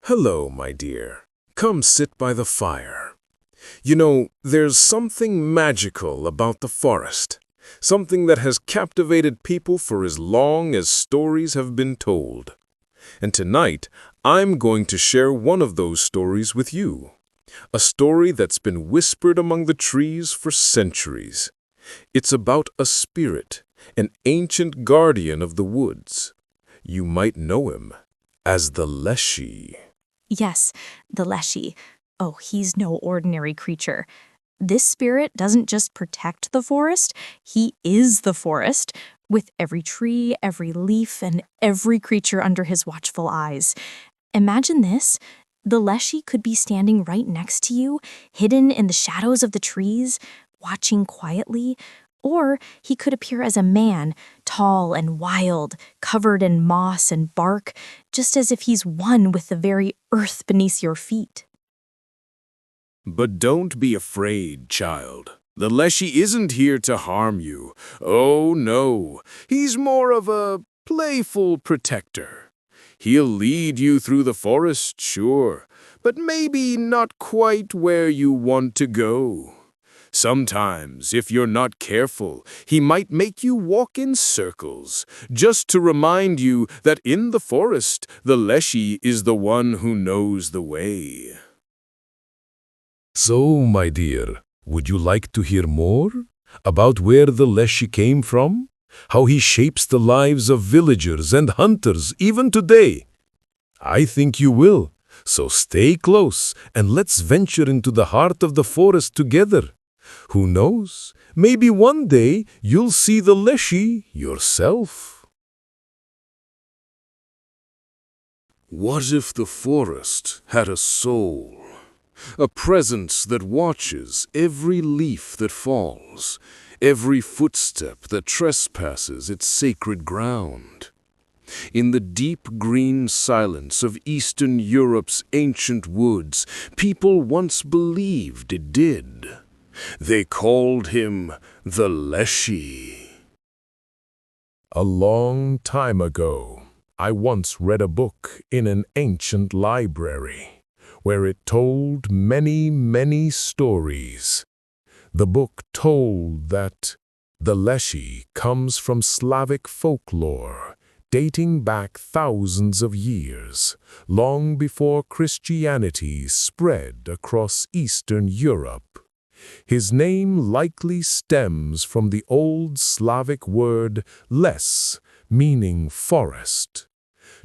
Hello, my dear. Come sit by the fire. You know, there's something magical about the forest. Something that has captivated people for as long as stories have been told. And tonight, I'm going to share one of those stories with you. A story that's been whispered among the trees for centuries. It's about a spirit, an ancient guardian of the woods. You might know him as the Leshy. Yes, the Leshy. Oh, he's no ordinary creature. This spirit doesn't just protect the forest, he is the forest, with every tree, every leaf, and every creature under his watchful eyes. Imagine this. The Leshy could be standing right next to you, hidden in the shadows of the trees, watching quietly, or he could appear as a man, tall and wild, covered in moss and bark, just as if he's one with the very earth beneath your feet. But don't be afraid, child. The Leshy isn't here to harm you. Oh, no. He's more of a playful protector. He'll lead you through the forest, sure, but maybe not quite where you want to go. Sometimes, if you're not careful, he might make you walk in circles, just to remind you that in the forest, the Leshy is the one who knows the way. So, my dear, would you like to hear more about where the Leshy came from? How he shapes the lives of villagers and hunters even today? I think you will, so stay close and let's venture into the heart of the forest together. Who knows, maybe one day you'll see the Leshy yourself. What if the forest had a soul? A presence that watches every leaf that falls, every footstep that trespasses its sacred ground. In the deep green silence of Eastern Europe's ancient woods, people once believed it did. They called him the Leshy. A long time ago, I once read a book in an ancient library, where it told many stories. The book told that the Leshy comes from Slavic folklore, dating back thousands of years, long before Christianity spread across Eastern Europe. His name likely stems from the old Slavic word les, meaning forest.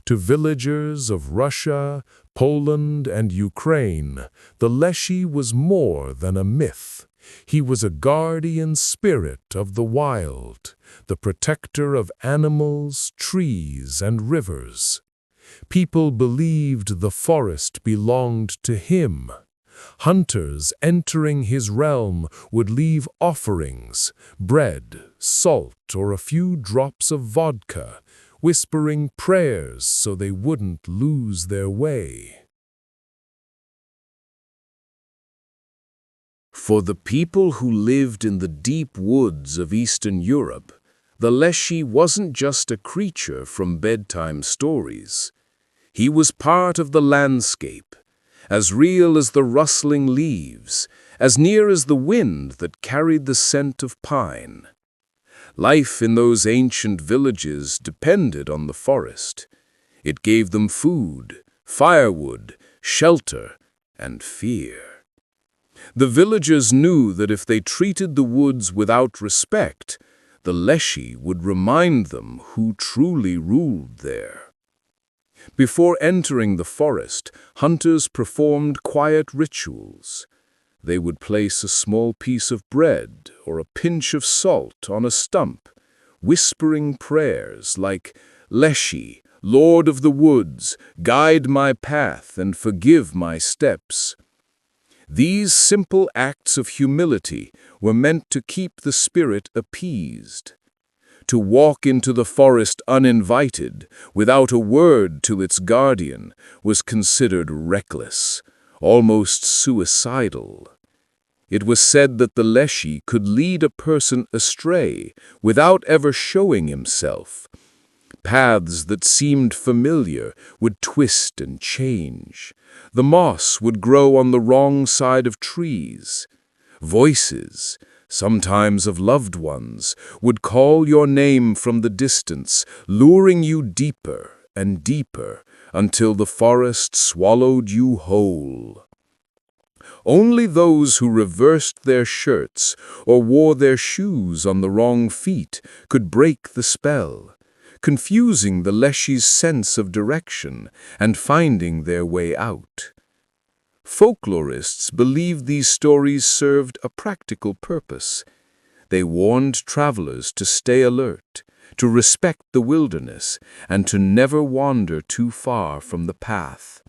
To villagers of Russia, Poland, and Ukraine, the Leshy was more than a myth. He was a guardian spirit of the wild, the protector of animals, trees, and rivers. People believed the forest belonged to him. Hunters entering his realm would leave offerings, bread, salt, or a few drops of vodka, whispering prayers so they wouldn't lose their way. For the people who lived in the deep woods of Eastern Europe, the Leshy wasn't just a creature from bedtime stories. He was part of the landscape, as real as the rustling leaves, as near as the wind that carried the scent of pine. Life in those ancient villages depended on the forest. It gave them food, firewood, shelter, and fear. The villagers knew that if they treated the woods without respect, the Leshy would remind them who truly ruled there. Before entering the forest, hunters performed quiet rituals. They would place a small piece of bread or a pinch of salt on a stump, whispering prayers like, "Leshy, Lord of the woods, guide my path and forgive my steps." These simple acts of humility were meant to keep the spirit appeased. To walk into the forest uninvited, without a word to its guardian, was considered reckless, almost suicidal. It was said that the Leshy could lead a person astray without ever showing himself. Paths that seemed familiar would twist and change. The moss would grow on the wrong side of trees. Voices, sometimes of loved ones, would call your name from the distance, luring you deeper and deeper until the forest swallowed you whole. Only those who reversed their shirts or wore their shoes on the wrong feet could break the spell, confusing the Leshy's sense of direction and finding their way out. Folklorists believed these stories served a practical purpose. They warned travelers to stay alert, to respect the wilderness, and to never wander too far from the path.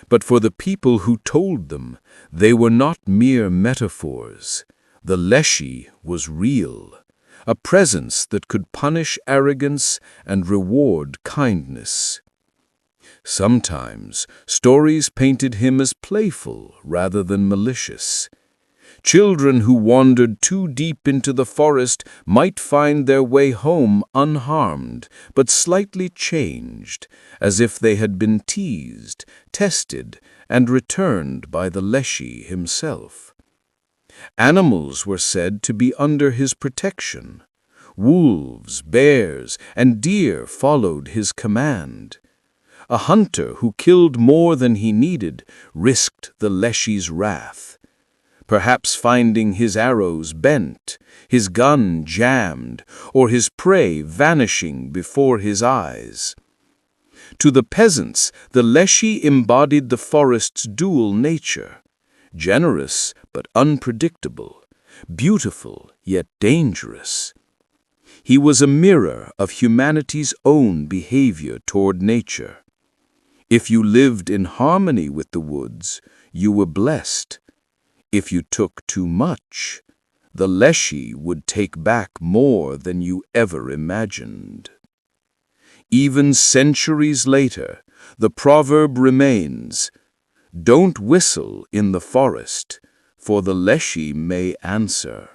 But for the people who told them, they were not mere metaphors. The Leshy was real, a presence that could punish arrogance and reward kindness. Sometimes, stories painted him as playful rather than malicious. Children who wandered too deep into the forest might find their way home unharmed, but slightly changed, as if they had been teased, tested, and returned by the Leshy himself. Animals were said to be under his protection. Wolves, bears, and deer followed his command. A hunter who killed more than he needed risked the Leshy's wrath, perhaps finding his arrows bent, his gun jammed, or his prey vanishing before his eyes. To the peasants, the Leshy embodied the forest's dual nature, generous but unpredictable, beautiful yet dangerous. He was a mirror of humanity's own behavior toward nature. If you lived in harmony with the woods, you were blessed. If you took too much, the Leshy would take back more than you ever imagined. Even centuries later, the proverb remains, "Don't whistle in the forest, for the Leshy may answer."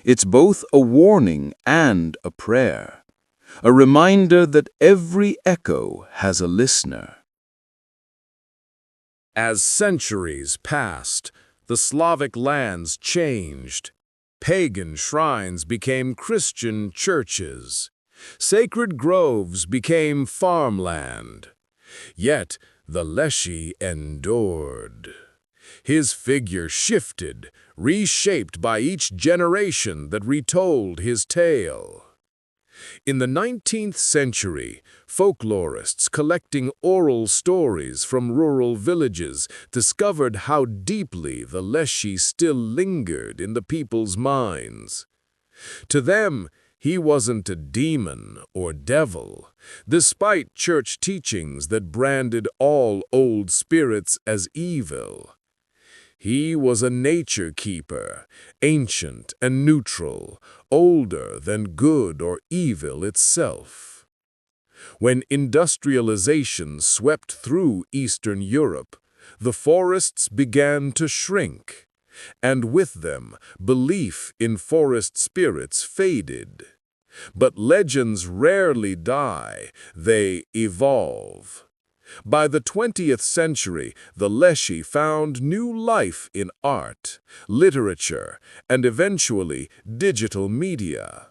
It's both a warning and a prayer, a reminder that every echo has a listener. As centuries passed, the Slavic lands changed. Pagan shrines became Christian churches. Sacred groves became farmland. Yet the Leshy endured. His figure shifted, reshaped by each generation that retold his tale. In the 19th century, folklorists collecting oral stories from rural villages discovered how deeply the Leshy still lingered in the people's minds. To them, he wasn't a demon or devil, despite church teachings that branded all old spirits as evil. He was a nature keeper, ancient and neutral, older than good or evil itself. When industrialization swept through Eastern Europe, the forests began to shrink, and with them, belief in forest spirits faded. But legends rarely die, they evolve. By the 20th century, the Leshy found new life in art, literature, and eventually digital media.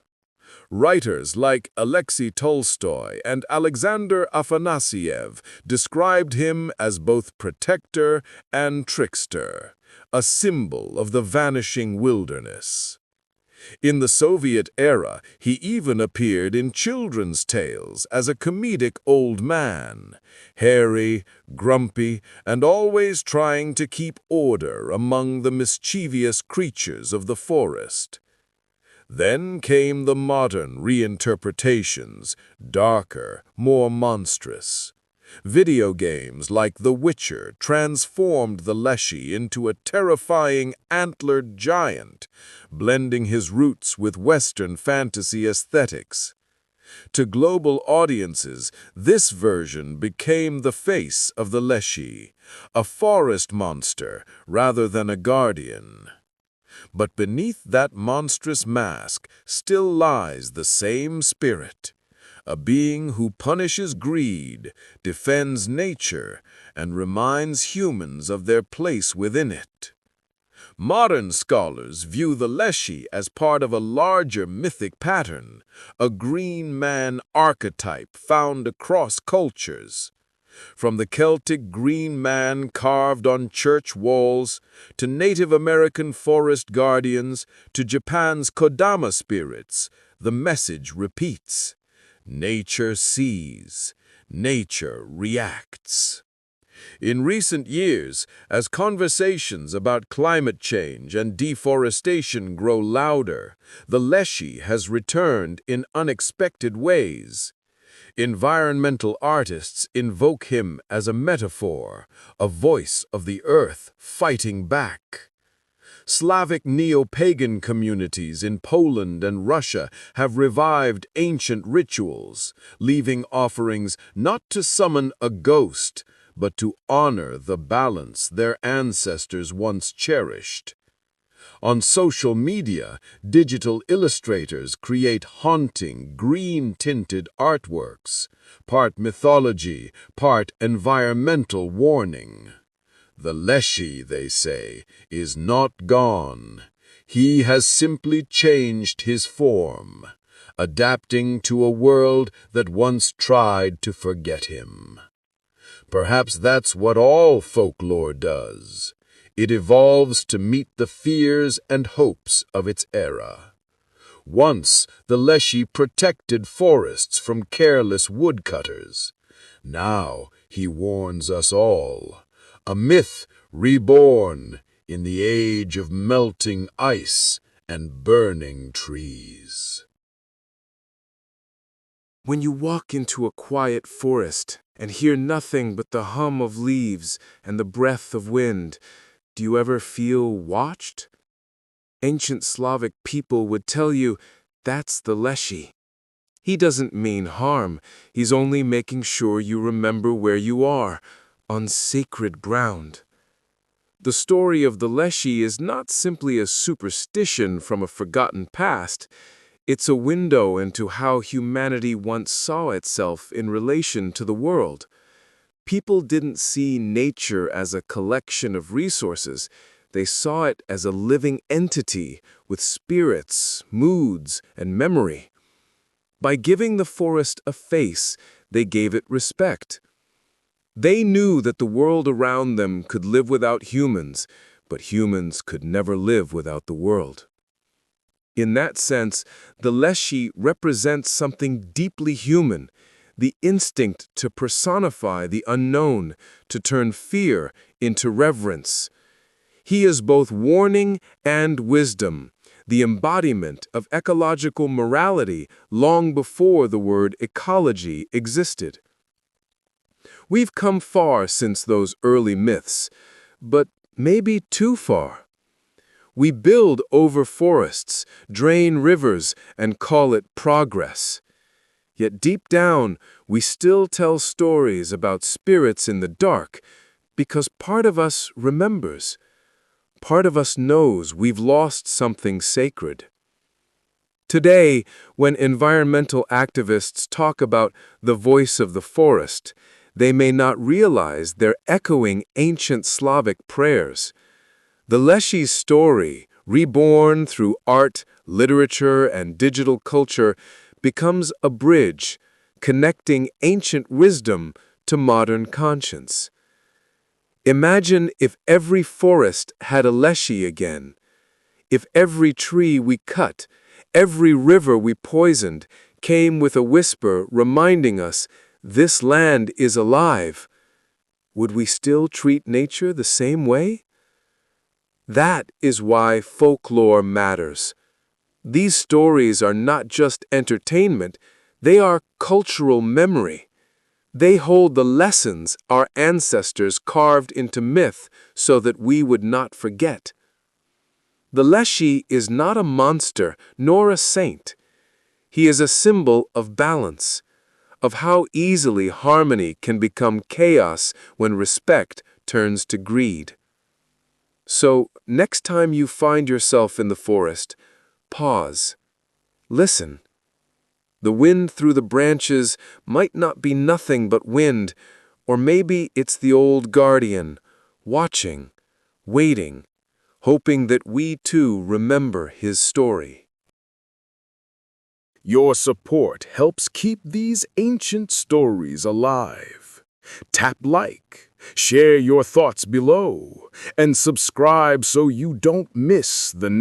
Writers like Alexei Tolstoy and Alexander Afanasiev described him as both protector and trickster, a symbol of the vanishing wilderness. In the Soviet era, he even appeared in children's tales as a comedic old man, hairy, grumpy, and always trying to keep order among the mischievous creatures of the forest. Then came the modern reinterpretations, darker, more monstrous. Video games like The Witcher transformed the Leshy into a terrifying antlered giant, blending his roots with Western fantasy aesthetics. To global audiences, this version became the face of the Leshy, a forest monster rather than a guardian. But beneath that monstrous mask still lies the same spirit, a being who punishes greed, defends nature, and reminds humans of their place within it. Modern scholars view the Leshy as part of a larger mythic pattern, a green man archetype found across cultures. From the Celtic green man carved on church walls, to Native American forest guardians, to Japan's Kodama spirits, the message repeats. Nature sees, nature reacts. In recent years, as conversations about climate change and deforestation grow louder, the Leshy has returned in unexpected ways. Environmental artists invoke him as a metaphor, a voice of the earth fighting back. Slavic neo-pagan communities in Poland and Russia have revived ancient rituals, leaving offerings not to summon a ghost, but to honor the balance their ancestors once cherished. On social media, digital illustrators create haunting, green-tinted artworks, part mythology, part environmental warning. The Leshy, they say, is not gone. He has simply changed his form, adapting to a world that once tried to forget him. Perhaps that's what all folklore does. It evolves to meet the fears and hopes of its era. Once, the Leshy protected forests from careless woodcutters. Now, he warns us all. A myth reborn in the age of melting ice and burning trees. When you walk into a quiet forest and hear nothing but the hum of leaves and the breath of wind, do you ever feel watched? Ancient Slavic people would tell you that's the Leshy. He doesn't mean harm, he's only making sure you remember where you are, on sacred ground. The story of the Leshy is not simply a superstition from a forgotten past. It's a window into how humanity once saw itself in relation to the world. People didn't see nature as a collection of resources. They saw it as a living entity with spirits, moods, and memory. By giving the forest a face, they gave it respect. They knew that the world around them could live without humans, but humans could never live without the world. In that sense, the Leshy represents something deeply human, the instinct to personify the unknown, to turn fear into reverence. He is both warning and wisdom, the embodiment of ecological morality long before the word ecology existed. We've come far since those early myths, but maybe too far. We build over forests, drain rivers, and call it progress. Yet deep down, we still tell stories about spirits in the dark because part of us remembers. Part of us knows we've lost something sacred. Today, when environmental activists talk about the voice of the forest, they may not realize they're echoing ancient Slavic prayers. The Leshy's story, reborn through art, literature, and digital culture, becomes a bridge, connecting ancient wisdom to modern conscience. Imagine if every forest had a Leshy again, if every tree we cut, every river we poisoned, came with a whisper reminding us this land is alive. Would we still treat nature the same way? That is why folklore matters. These stories are not just entertainment, they are cultural memory. They hold the lessons our ancestors carved into myth so that we would not forget. The Leshy is not a monster nor a saint. He is a symbol of balance, of how easily harmony can become chaos when respect turns to greed. So, next time you find yourself in the forest, pause, listen. The wind through the branches might not be nothing but wind, or maybe it's the old guardian, watching, waiting, hoping that we too remember his story. Your support helps keep these ancient stories alive. Tap like, share your thoughts below, and subscribe so you don't miss the next